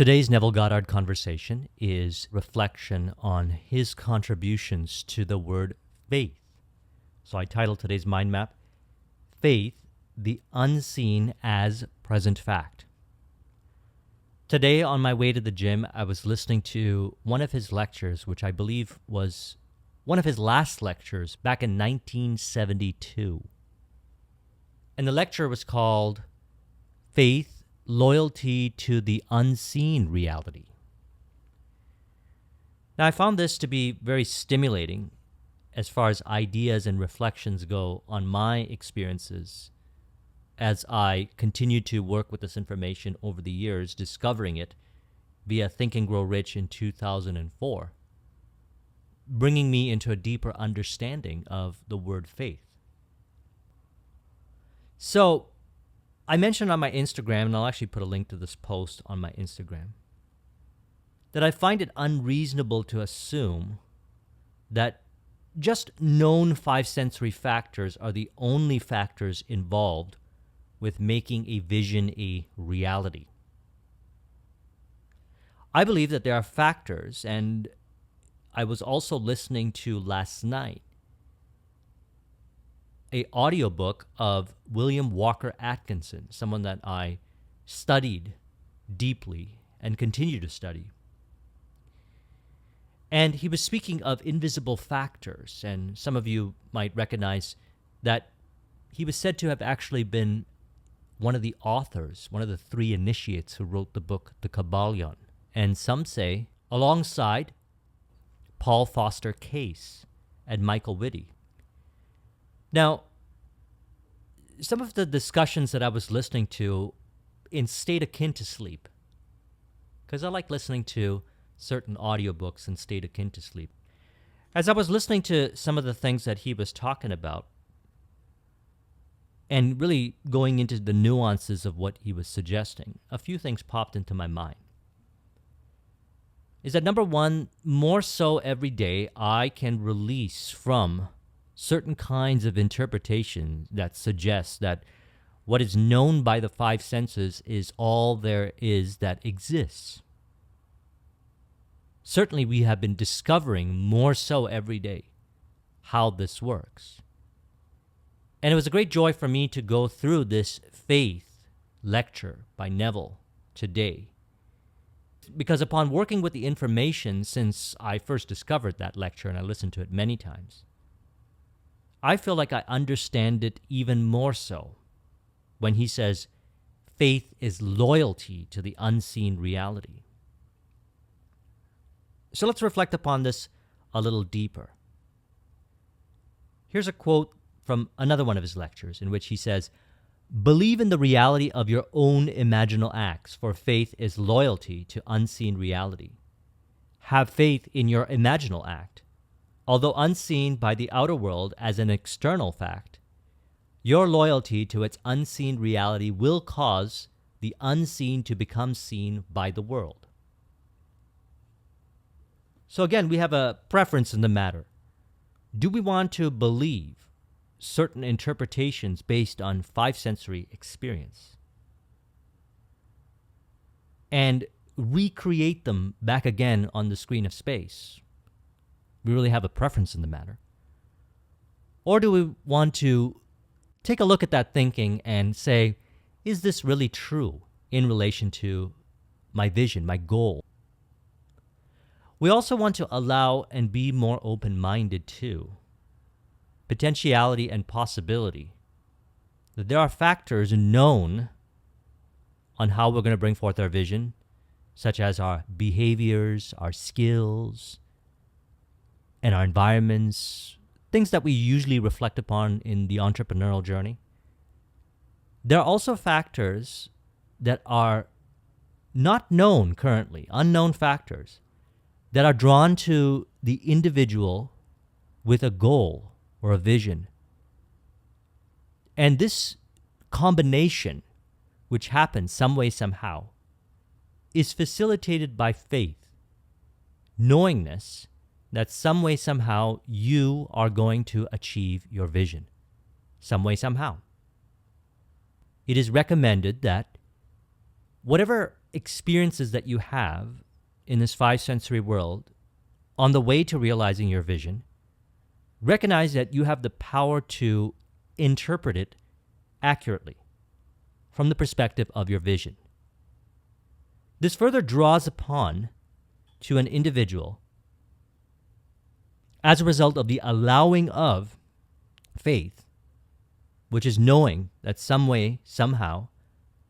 Today's Neville Goddard conversation is reflection on his contributions to the word faith. So I titled today's mind map, Faith, the Unseen as Present Fact. Today on my way to the gym, I was listening to one of his lectures, which I believe was one of his last lectures back in 1972. And the lecture was called Faith, Loyalty to the Unseen Reality. Now, I found this to be very stimulating as far as ideas and reflections go on my experiences as I continued to work with this information over the years, discovering it via Think and Grow Rich in 2004, bringing me into a deeper understanding of the word faith. So, I mentioned on my Instagram, and I'll actually put a link to this post on my Instagram, that I find it unreasonable to assume that just known five sensory factors are the only factors involved with making a vision a reality. I believe that there are factors, and I was also listening to last night an audiobook of William Walker Atkinson, someone that I studied deeply and continue to study. And he was speaking of invisible factors, and some of you might recognize that he was said to have actually been one of the authors, one of the three initiates who wrote the book, The Kabbalion, and some say alongside Paul Foster Case and Michael Whitty. Now, some of the discussions that I was listening to in state akin to sleep, because I like listening to certain audiobooks in state akin to sleep. As I was listening to some of the things that he was talking about, and really going into the nuances of what he was suggesting, a few things popped into my mind. Is that number one, more so every day, I can release from certain kinds of interpretation that suggests that what is known by the five senses is all there is that exists. Certainly, we have been discovering more so every day how this works. And it was a great joy for me to go through this faith lecture by Neville today. Because upon working with the information since I first discovered that lecture, and I listened to it many times, I feel like I understand it even more so when he says, faith is loyalty to the unseen reality. So let's reflect upon this a little deeper. Here's a quote from another one of his lectures in which he says, "Believe in the reality of your own imaginal acts, for faith is loyalty to unseen reality. Have faith in your imaginal act. Although unseen by the outer world as an external fact, your loyalty to its unseen reality will cause the unseen to become seen by the world." So again, we have a preference in the matter. Do we want to believe certain interpretations based on five sensory experience and recreate them back again on the screen of space? We really have a preference in the matter. Or do we want to take a look at that thinking and say, is this really true in relation to my vision, my goal? We also want to allow and be more open-minded to potentiality and possibility. That there are factors known on how we're going to bring forth our vision, such as our behaviors, our skills, and our environments, things that we usually reflect upon in the entrepreneurial journey. There are also factors that are not known currently, unknown factors, that are drawn to the individual with a goal or a vision. And this combination, which happens some way, somehow, is facilitated by faith, knowingness that some way, somehow, you are going to achieve your vision. Some way, somehow. It is recommended that whatever experiences that you have in this five sensory world on the way to realizing your vision, recognize that you have the power to interpret it accurately from the perspective of your vision. This further draws upon to an individual as a result of the allowing of faith, which is knowing that some way, somehow,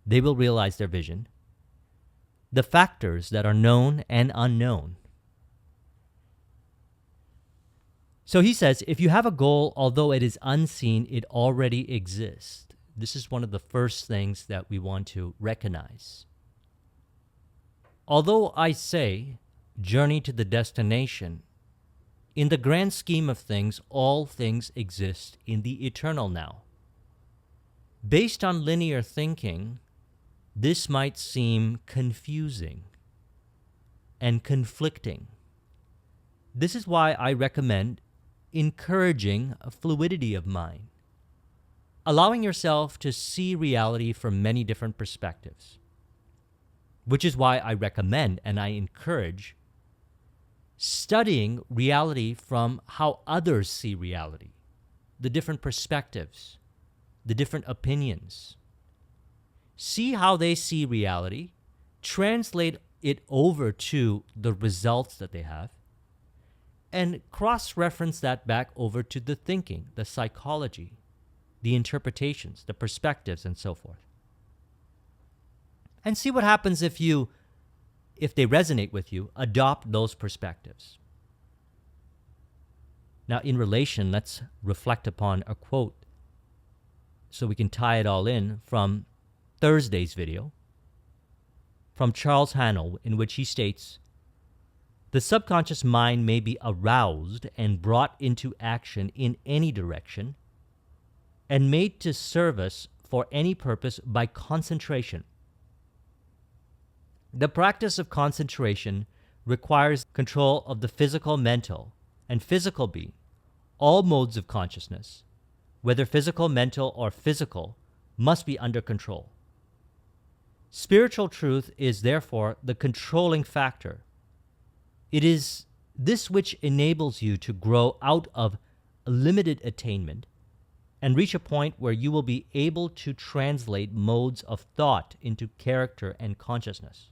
they will realize their vision, the factors that are known and unknown. So he says, if you have a goal, although it is unseen, it already exists. This is one of the first things that we want to recognize. Although I say, journey to the destination, in the grand scheme of things, all things exist in the eternal now. Based on linear thinking, this might seem confusing and conflicting. This is why I recommend encouraging a fluidity of mind, allowing yourself to see reality from many different perspectives, which is why I recommend and I encourage studying reality from how others see reality, the different perspectives, the different opinions. See how they see reality, translate it over to the results that they have, and cross-reference that back over to the thinking, the psychology, the interpretations, the perspectives, and so forth. And see what happens if they resonate with you, adopt those perspectives. Now, in relation, let's reflect upon a quote so we can tie it all in from Thursday's video from Charles Hannell, in which he states, "The subconscious mind may be aroused and brought into action in any direction and made to serve us for any purpose by concentration. The practice of concentration requires control of the physical, mental, and physical being, all modes of consciousness, whether physical, mental, or physical, must be under control. Spiritual truth is therefore the controlling factor. It is this which enables you to grow out of limited attainment and reach a point where you will be able to translate modes of thought into character and consciousness."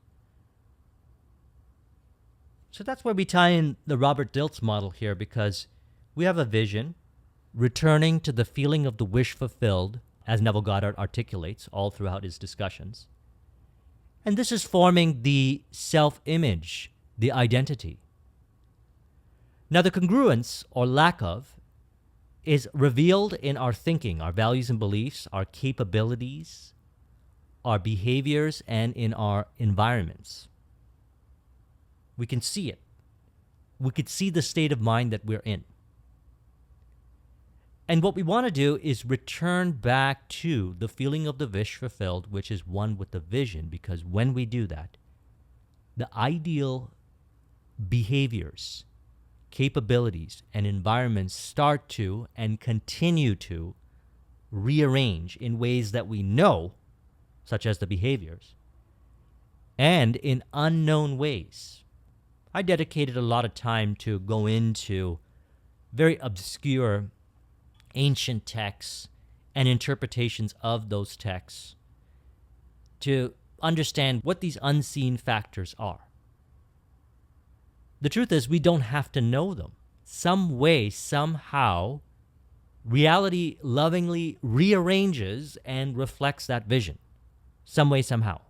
So that's where we tie in the Robert Dilts model here, because we have a vision, returning to the feeling of the wish fulfilled, as Neville Goddard articulates all throughout his discussions. And this is forming the self-image, the identity. Now, the congruence, or lack of, is revealed in our thinking, our values and beliefs, our capabilities, our behaviors, and in our environments. We can see it. We could see the state of mind that we're in. And what we want to do is return back to the feeling of the wish fulfilled, which is one with the vision, because when we do that, the ideal behaviors, capabilities, and environments start to and continue to rearrange in ways that we know, such as the behaviors, and in unknown ways. I dedicated a lot of time to go into very obscure ancient texts and interpretations of those texts to understand what these unseen factors are. The truth is, we don't have to know them. Some way, somehow, reality lovingly rearranges and reflects that vision. Some way, somehow.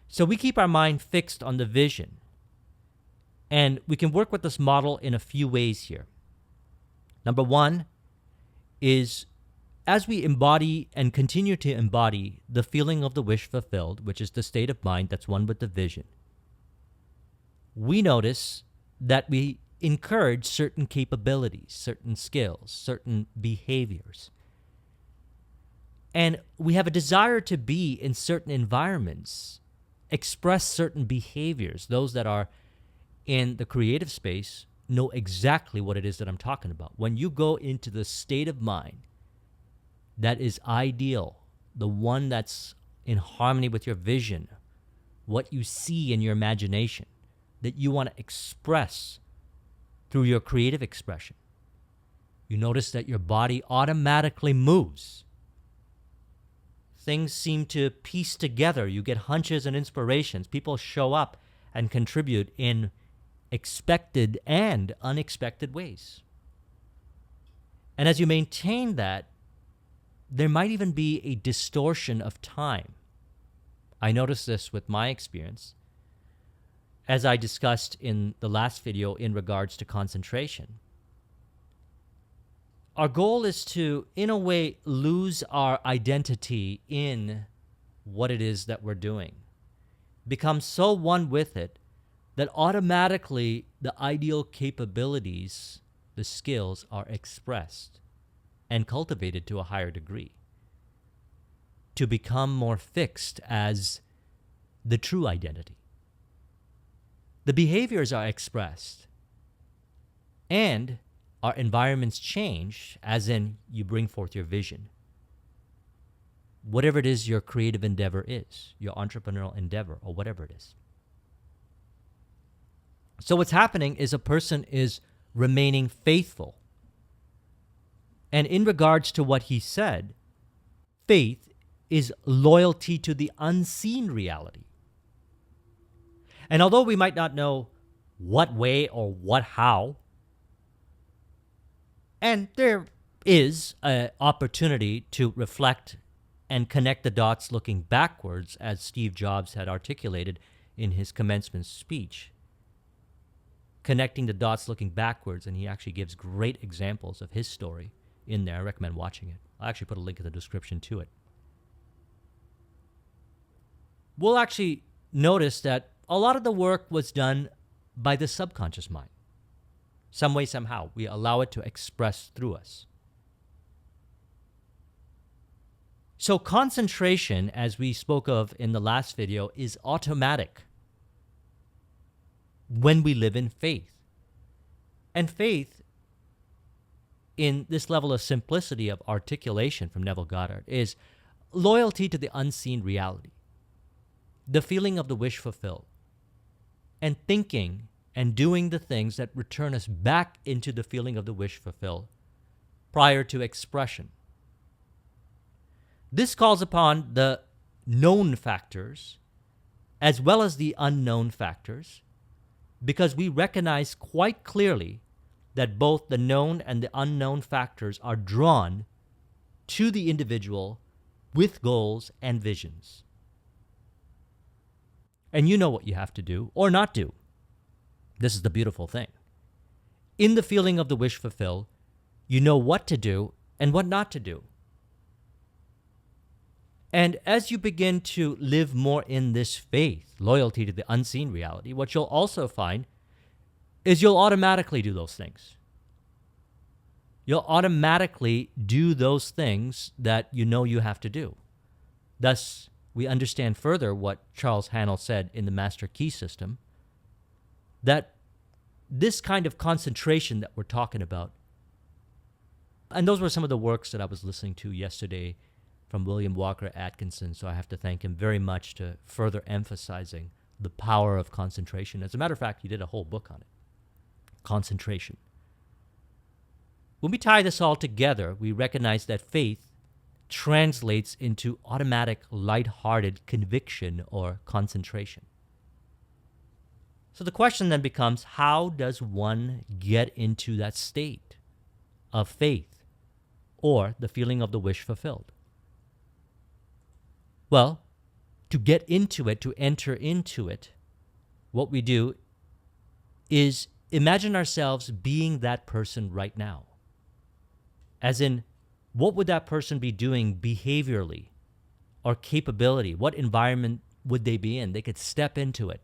So we keep our mind fixed on the vision. And we can work with this model in a few ways here. Number one is, as we embody and continue to embody the feeling of the wish fulfilled, which is the state of mind that's one with the vision, we notice that we encourage certain capabilities, certain skills, certain behaviors. And we have a desire to be in certain environments, express certain behaviors. Those that are in the creative space know exactly what it is that I'm talking about. When you go into the state of mind that is ideal, the one that's in harmony with your vision, what you see in your imagination, that you want to express through your creative expression, you notice that your body automatically moves. Things seem to piece together. You get hunches and inspirations. People show up and contribute in expected and unexpected ways. And as you maintain that, there might even be a distortion of time. I noticed this with my experience, as I discussed in the last video in regards to concentration. Our goal is to, in a way, lose our identity in what it is that we're doing. Become so one with it that automatically the ideal capabilities, the skills, are expressed and cultivated to a higher degree, to become more fixed as the true identity. The behaviors are expressed, and our environments change, as in you bring forth your vision. Whatever it is your creative endeavor is, your entrepreneurial endeavor, or whatever it is. So what's happening is a person is remaining faithful. And in regards to what he said, faith is loyalty to the unseen reality. And although we might not know what way or what how, and there is an opportunity to reflect and connect the dots looking backwards, as Steve Jobs had articulated in his commencement speech. Connecting the dots looking backwards, and he actually gives great examples of his story in there. I recommend watching it. I'll actually put a link in the description to it. We'll actually notice that a lot of the work was done by the subconscious mind. Some way, somehow, we allow it to express through us. So concentration, as we spoke of in the last video, is automatic when we live in faith. And faith, in this level of simplicity of articulation from Neville Goddard, is loyalty to the unseen reality, the feeling of the wish fulfilled, and thinking and doing the things that return us back into the feeling of the wish fulfilled prior to expression. This calls upon the known factors as well as the unknown factors, because we recognize quite clearly that both the known and the unknown factors are drawn to the individual with goals and visions. And you know what you have to do or not do. This is the beautiful thing. In the feeling of the wish fulfilled, you know what to do and what not to do. And as you begin to live more in this faith, loyalty to the unseen reality, what you'll also find is you'll automatically do those things. You'll automatically do those things that you know you have to do. Thus, we understand further what Charles Haanel said in the Master Key System, that this kind of concentration that we're talking about, and those were some of the works that I was listening to yesterday from William Walker Atkinson, so I have to thank him very much to further emphasizing the power of concentration. As a matter of fact, he did a whole book on it, concentration. When we tie this all together, we recognize that faith translates into automatic, light-hearted conviction or concentration. So the question then becomes, how does one get into that state of faith or the feeling of the wish fulfilled? Well, to get into it, to enter into it, what we do is imagine ourselves being that person right now. As in, what would that person be doing behaviorally or capability? What environment would they be in? They could step into it.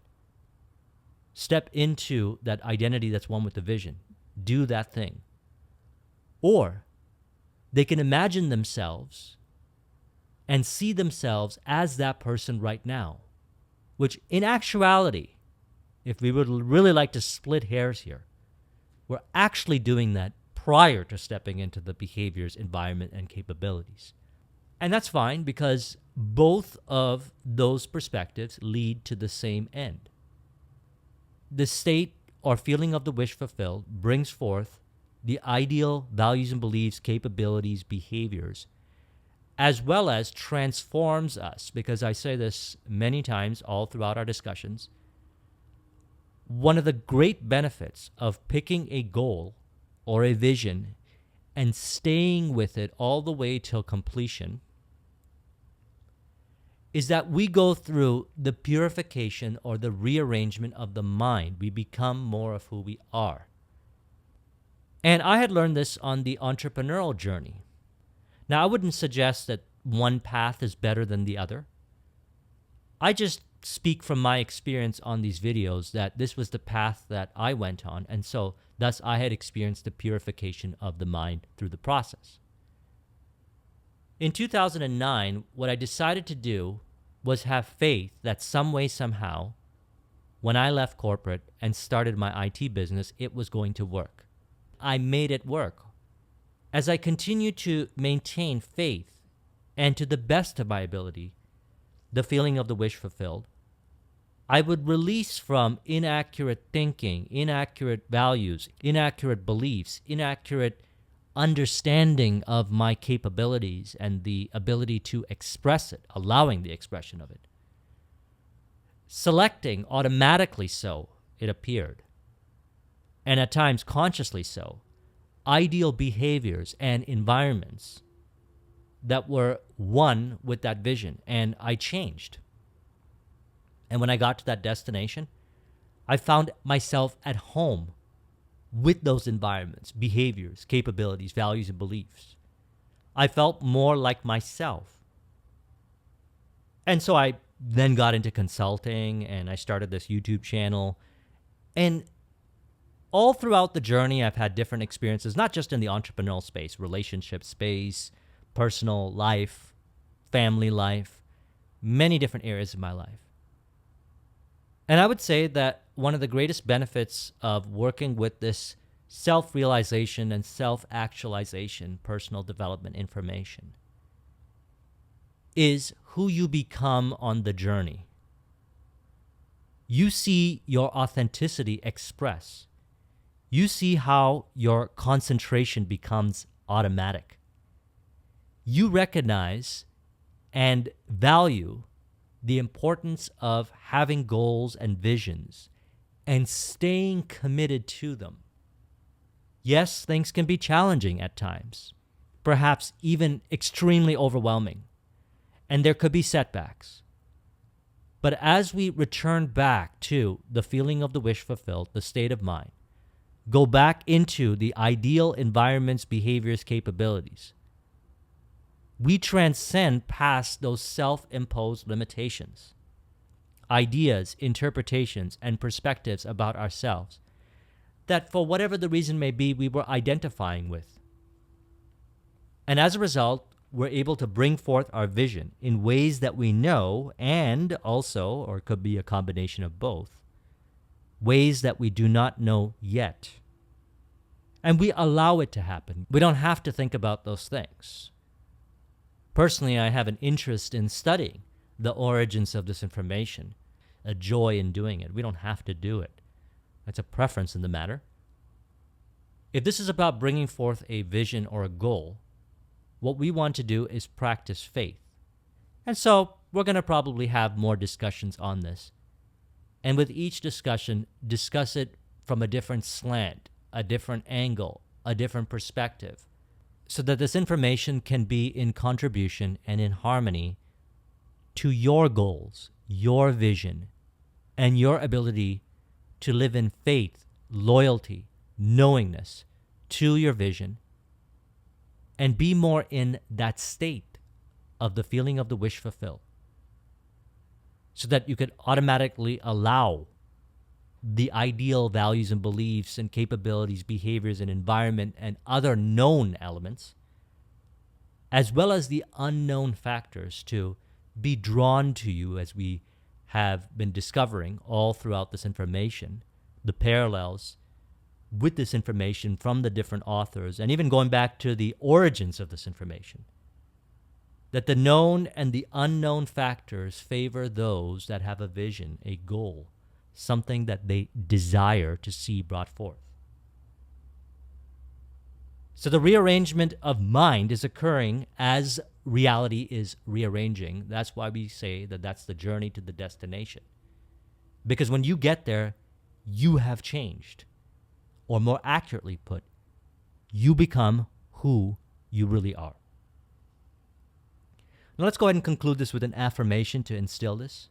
Step into that identity that's one with the vision. Do that thing. Or they can imagine themselves and see themselves as that person right now, which in actuality, if we would really like to split hairs here, we're actually doing that prior to stepping into the behaviors, environment, and capabilities. And that's fine because both of those perspectives lead to the same end. The state or feeling of the wish fulfilled brings forth the ideal values and beliefs, capabilities, behaviors, as well as transforms us, because I say this many times all throughout our discussions. One of the great benefits of picking a goal or a vision and staying with it all the way till completion is that we go through the purification or the rearrangement of the mind. We become more of who we are. And I had learned this on the entrepreneurial journey. Now, I wouldn't suggest that one path is better than the other. I just speak from my experience on these videos that this was the path that I went on, and so thus I had experienced the purification of the mind through the process. In 2009, what I decided to do was have faith that some way, somehow, when I left corporate and started my IT business, it was going to work. I made it work. As I continued to maintain faith and to the best of my ability, the feeling of the wish fulfilled, I would release from inaccurate thinking, inaccurate values, inaccurate beliefs, inaccurate understanding of my capabilities and the ability to express it, allowing the expression of it. Selecting automatically so, it appeared, and at times consciously so, ideal behaviors and environments that were one with that vision, and I changed. And when I got to that destination, I found myself at home with those environments, behaviors, capabilities, values, and beliefs. I felt more like myself. And so I then got into consulting, and I started this YouTube channel. And all throughout the journey, I've had different experiences, not just in the entrepreneurial space, relationship space, personal life, family life, many different areas of my life. And I would say that one of the greatest benefits of working with this self-realization and self-actualization, personal development information, is who you become on the journey. You see your authenticity express. You see how your concentration becomes automatic. You recognize and value the importance of having goals and visions and staying committed to them. Yes, things can be challenging at times, perhaps even extremely overwhelming, and there could be setbacks. But as we return back to the feeling of the wish fulfilled, the state of mind, go back into the ideal environments, behaviors, capabilities, we transcend past those self-imposed limitations, ideas, interpretations, and perspectives about ourselves that, for whatever the reason may be, we were identifying with. And as a result, we're able to bring forth our vision in ways that we know, and also, or it could be a combination of both, ways that we do not know yet. And we allow it to happen. We don't have to think about those things. Personally, I have an interest in studying the origins of this information, a joy in doing it. We don't have to do it. It's a preference in the matter. If this is about bringing forth a vision or a goal, what we want to do is practice faith. And so we're going to probably have more discussions on this. And with each discussion, discuss it from a different slant, a different angle, a different perspective, so that this information can be in contribution and in harmony to your goals, your vision, and your ability to live in faith, loyalty, knowingness to your vision, and be more in that state of the feeling of the wish fulfilled, so that you could automatically allow the ideal values and beliefs and capabilities, behaviors and environment and other known elements, as well as the unknown factors, to be drawn to you, as we have been discovering all throughout this information, the parallels with this information from the different authors, and even going back to the origins of this information. that the known and the unknown factors favor those that have a vision, a goal, something that they desire to see brought forth. So the rearrangement of mind is occurring as reality is rearranging. That's why we say that that's the journey to the destination. Because when you get there, you have changed. Or more accurately put, you become who you really are. Now let's go ahead and conclude this with an affirmation to instill this.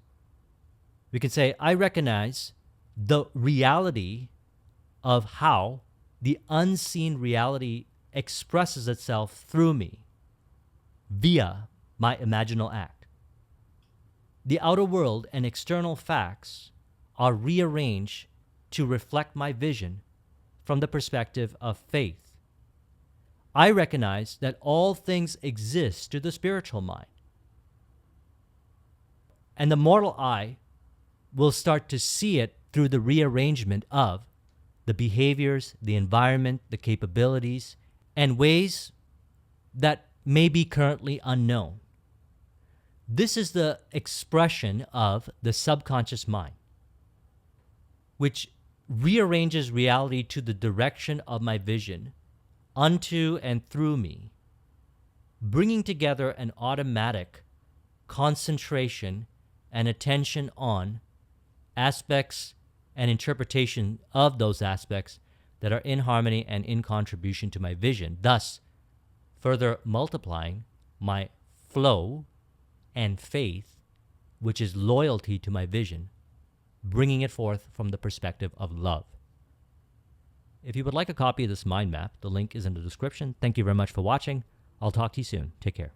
We can say, I recognize the reality of how the unseen reality expresses itself through me via my imaginal act. The outer world and external facts are rearranged to reflect my vision from the perspective of faith. I recognize that all things exist to the spiritual mind. And the mortal eye will start to see it through the rearrangement of the behaviors, the environment, the capabilities, and ways that may be currently unknown. This is the expression of the subconscious mind, which rearranges reality to the direction of my vision, unto and through me, bringing together an automatic concentration and attention on aspects and interpretation of those aspects that are in harmony and in contribution to my vision, thus further multiplying my flow and faith, which is loyalty to my vision, bringing it forth from the perspective of love. If you would like a copy of this mind map, the link is in the description. Thank you very much for watching. I'll talk to you soon. Take care.